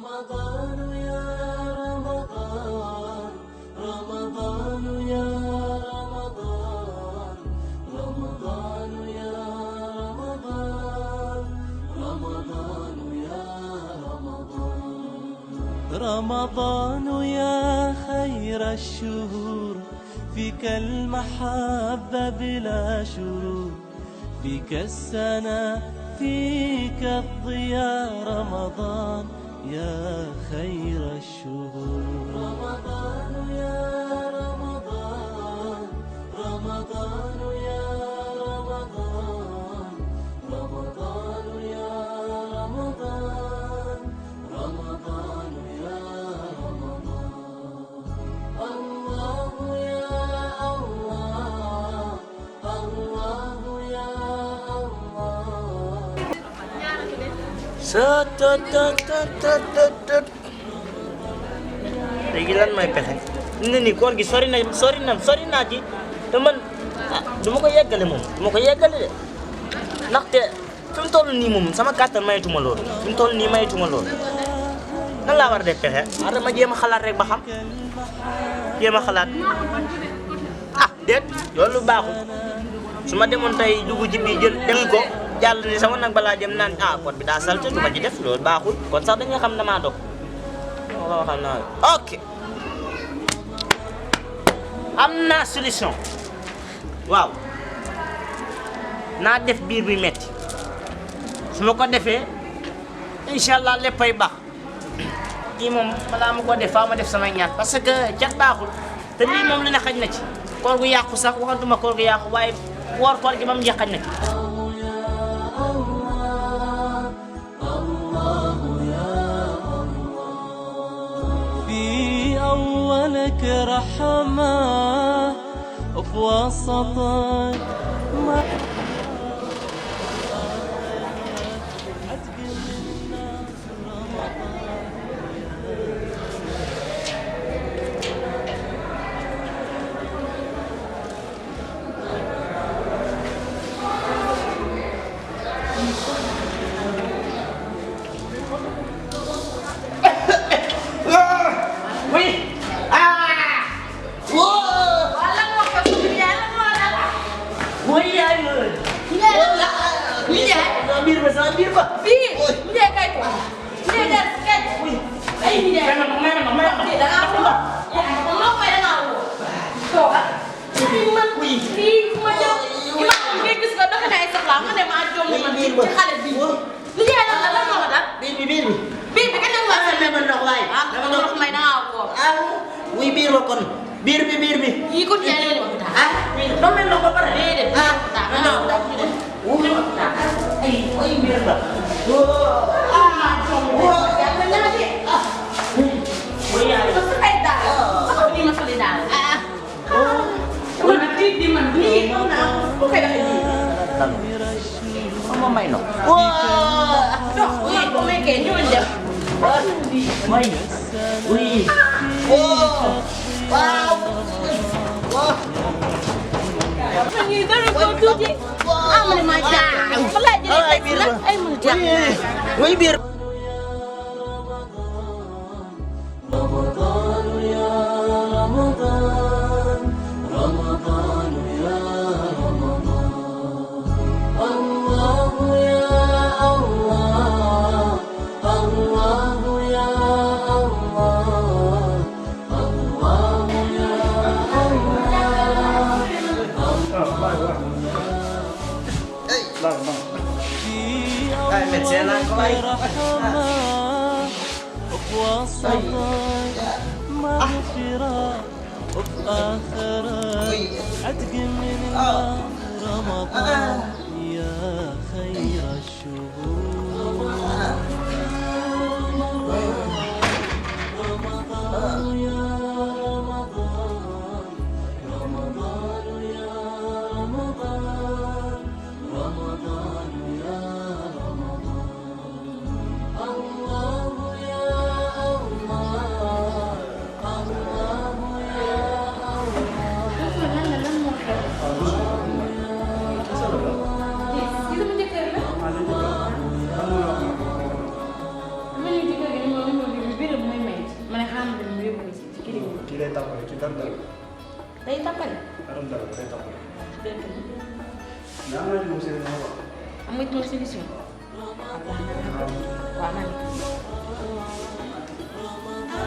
رمضان يا رمضان رمضان يا رمضان رمضان يا رمضان رمضان يا رمضان رمضان يا خير الشهور فيك المحبة بلا شرور فيك السنة فيك الضياء رمضان يا خير الشهور رمضان يا رمضان رمضان يا رمضان رمضان يا رمضان رمضان يا رمضان الله يا الله الله يا léegi lan may pexe ne ni koor gi sori naa ci te man du ma ko yeggale moom du ma ko yeggale de ndaxte fi mu toll nii moom sama kàttan mayetuma loolu fi mu toll nii mayetuma loolu nan laa war a def pexe dama jéem a xalaat rek ba xam jéem a xalaat déet loolu baaxul su ma demoon tey dugg ci biir jël dem ko jàll ni sama nag balaa jëm naan pot bi daa salte du ma ci def loolu baaxul kon sax dañuy xam damaa dog loolu xam naa ok am naa solution waaw naa def biir bi metti su ma ko defee incha allah léppay baax kii moom balaa ma ko def faa ma def samay ñaan parce que cat baaxul te lii moom lu ne xaj na ci koor gu yàqu sax waxantuma koor gu yàqu waaye woor koor gi moom xaj na ci أولك رحمة وفي وسطك biir bi yi ko tiene do mel no ko pare dede ay biir ba ya na de ya so ay da so ni ma soli da ko na di man ni ko na ko kay da di sama may no do ko me ke ñu def may oui wow Ini dari kau tu je. Amal macam. Kalau jadi tak ay macam. Woi biar. رمضان يا رمضان رمضان يا رمضان الله يا الله الله يا الله الله يا عتق من النار رمضان يا خير الشهور رمضان يا رمضان رمضان يا رمضان رمضان يا رمضان الله يا الله الله يا الله day tàmbali ci dara dara. day tàmbali. dara dara day tàmbali. dëgg la. mais am na ci moom seen wax. am nga ci moom solution. waaw man.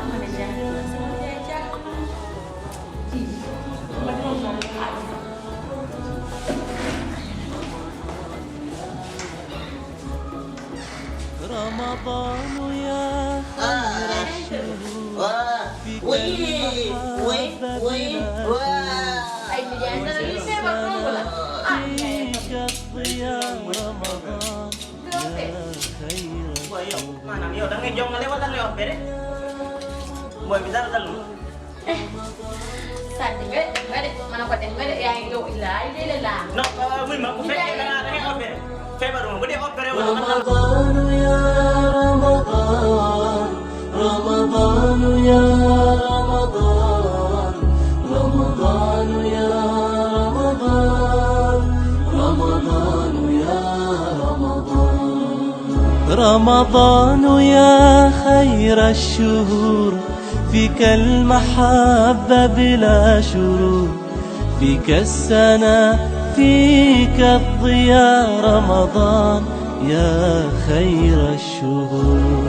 ma ne jaar sama yaay jaar. kii man moom moom xaalis. رمضان يا خير الشهور فيك ay nijaay dana li feebar romb la. فيك الضياء رمضان يا خير Boy yow maanaam yow da ngay jongale wala lay opéré boy bi dara dalul sànni nga de ma ne ko dem nga de yaa ngi yow illaa ay léeg-léeg laa. non muy ma bu fekkee da ngay opéré feebar moom bu dee opéré wala dara رمضان يا رمضان رمضان يا رمضان رمضان يا رمضان رمضان يا رمضان رمضان يا خير الشهور فيك المحبة بلا شرور فيك السنة فيك الضياء رمضان يا خير الشهور